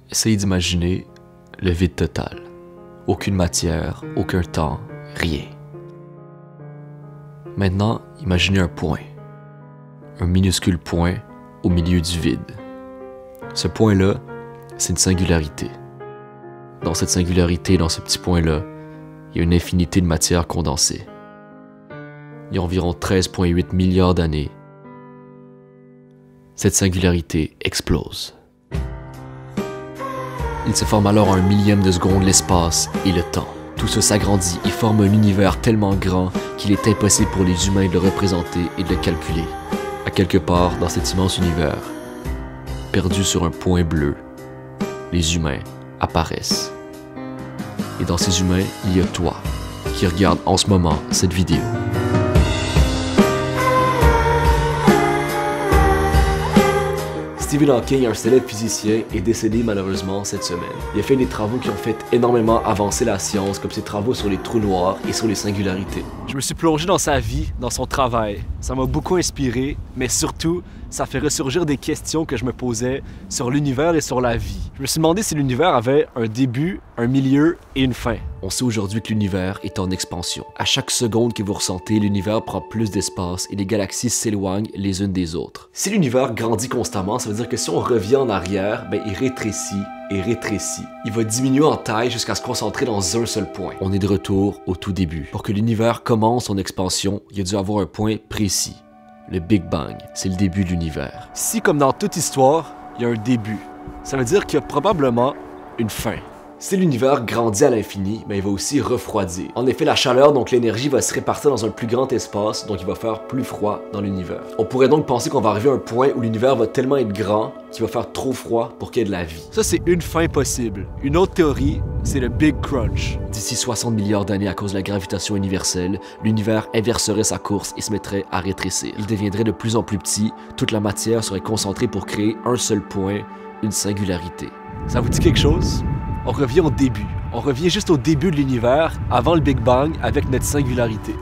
Essayez d'imaginer le vide total. Aucune matière, aucun temps, rien. Maintenant, imaginez un point. Un minuscule point au milieu du vide. Ce point-là, c'est une singularité. Dans cette singularité, dans ce petit point-là, il y a une infinité de matière condensée. Il y a environ 13,8 milliards d'années. Cette singularité explose. Il se forme alors en un millième de seconde l'espace et le temps. Tout ça s'agrandit et forme un univers tellement grand qu'il est impossible pour les humains de le représenter et de le calculer. À quelque part dans cet immense univers, perdu sur un point bleu, les humains apparaissent. Et dans ces humains, il y a toi, qui regarde en ce moment cette vidéo. Stephen Hawking, un célèbre physicien, est décédé malheureusement cette semaine. Il a fait des travaux qui ont fait énormément avancer la science, comme ses travaux sur les trous noirs et sur les singularités. Je me suis plongé dans sa vie, dans son travail. Ça m'a beaucoup inspiré, mais surtout, ça fait ressurgir des questions que je me posais sur l'univers et sur la vie. Je me suis demandé si l'univers avait un début, un milieu et une fin. On sait aujourd'hui que l'univers est en expansion. À chaque seconde que vous ressentez, l'univers prend plus d'espace et les galaxies s'éloignent les unes des autres. Si l'univers grandit constamment, ça veut dire que si on revient en arrière, il rétrécit et rétrécit. Il va diminuer en taille jusqu'à se concentrer dans un seul point. On est de retour au tout début. Pour que l'univers commence son expansion, il a dû avoir un point précis. Le Big Bang, c'est le début de l'univers. Si, comme dans toute histoire, il y a un début, ça veut dire qu'il y a probablement une fin. Si l'univers grandit à l'infini, il va aussi refroidir. En effet, la chaleur, donc l'énergie, va se répartir dans un plus grand espace, donc il va faire plus froid dans l'univers. On pourrait donc penser qu'on va arriver à un point où l'univers va tellement être grand qu'il va faire trop froid pour qu'il y ait de la vie. Ça, c'est une fin possible. Une autre théorie, c'est le Big Crunch. D'ici 60 milliards d'années, à cause de la gravitation universelle, l'univers inverserait sa course et se mettrait à rétrécir. Il deviendrait de plus en plus petit, toute la matière serait concentrée pour créer un seul point, une singularité. Ça vous dit quelque chose? On revient au début. On revient juste au début de l'univers, avant le Big Bang, avec notre singularité.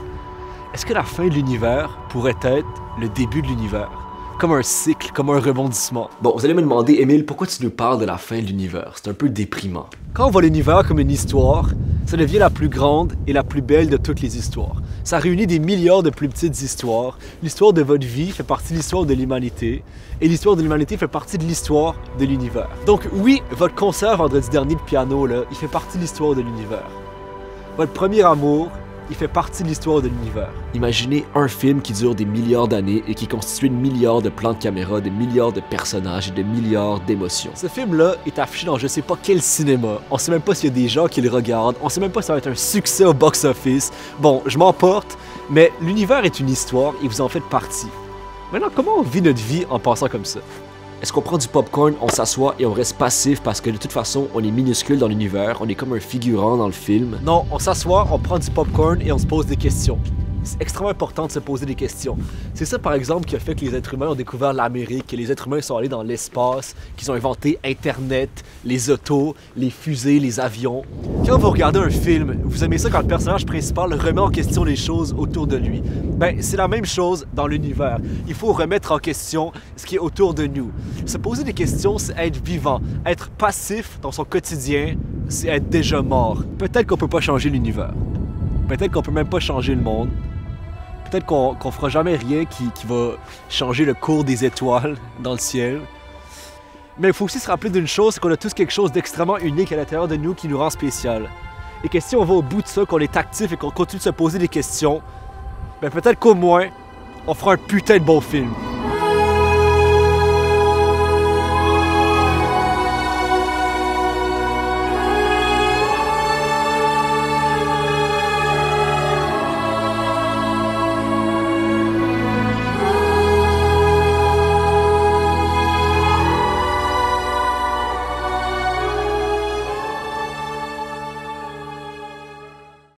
Est-ce que la fin de l'univers pourrait être le début de l'univers? Comme un cycle, comme un rebondissement. Bon, vous allez me demander, Émile, pourquoi tu nous parles de la fin de l'univers? C'est un peu déprimant. Quand on voit l'univers comme une histoire, ça devient la plus grande et la plus belle de toutes les histoires. Ça réunit des milliards de plus petites histoires. L'histoire de votre vie fait partie de l'histoire de l'humanité. Et l'histoire de l'humanité fait partie de l'histoire de l'univers. Donc oui, votre concert vendredi dernier de piano, là, il fait partie de l'histoire de l'univers. Votre premier amour, il fait partie de l'histoire de l'univers. Imaginez un film qui dure des milliards d'années et qui est constitué de milliards de plans de caméra, de milliards de personnages et de milliards d'émotions. Ce film-là est affiché dans je sais pas quel cinéma. On sait même pas s'il y a des gens qui le regardent. On sait même pas si ça va être un succès au box-office. Bon, je m'emporte, mais l'univers est une histoire et vous en faites partie. Maintenant, comment on vit notre vie en pensant comme ça? Est-ce qu'on prend du popcorn, on s'assoit et on reste passif parce que de toute façon, on est minuscule dans l'univers, on est comme un figurant dans le film? Non, on s'assoit, on prend du popcorn et on se pose des questions. C'est extrêmement important de se poser des questions. C'est ça, par exemple, qui a fait que les êtres humains ont découvert l'Amérique, que les êtres humains sont allés dans l'espace, qu'ils ont inventé Internet, les autos, les fusées, les avions. Quand vous regardez un film, vous aimez ça quand le personnage principal remet en question les choses autour de lui. Ben, c'est la même chose dans l'univers. Il faut remettre en question ce qui est autour de nous. Se poser des questions, c'est être vivant. Être passif dans son quotidien, c'est être déjà mort. Peut-être qu'on peut pas changer l'univers. Peut-être qu'on peut même pas changer le monde. Peut-être qu'on fera jamais rien qui va changer le cours des étoiles dans le ciel. Mais il faut aussi se rappeler d'une chose, c'est qu'on a tous quelque chose d'extrêmement unique à l'intérieur de nous qui nous rend spécial. Et que si on va au bout de ça, qu'on est actif et qu'on continue de se poser des questions, ben peut-être qu'au moins, on fera un putain de bon film.